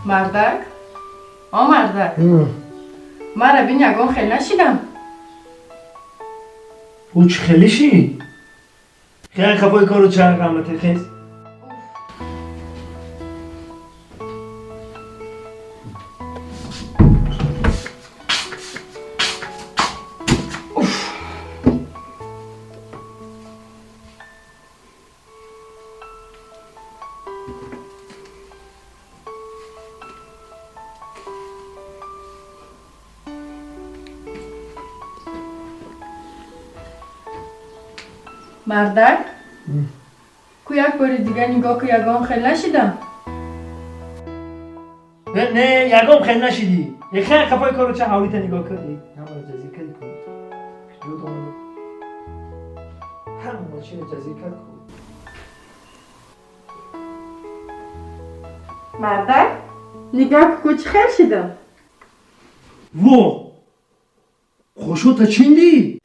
مردک؟ مردک مرا بین یگان خیلی نشیدم او چه خیلی شی؟ خیلی خفای کارو چه قمته خیز مردک؟ کو یک باری دیگه نگاه که یگان خیلی نشیدم نه یگام خیلی نشیدی خیلی خفای کارو چه حالیت نگاه کردی همه جزیر کردی کنی جود آمده همه ماشین جزیر کرد کنی مردک؟ نگاه که کوچ خیلی شیدم وو خوشو تا چیندی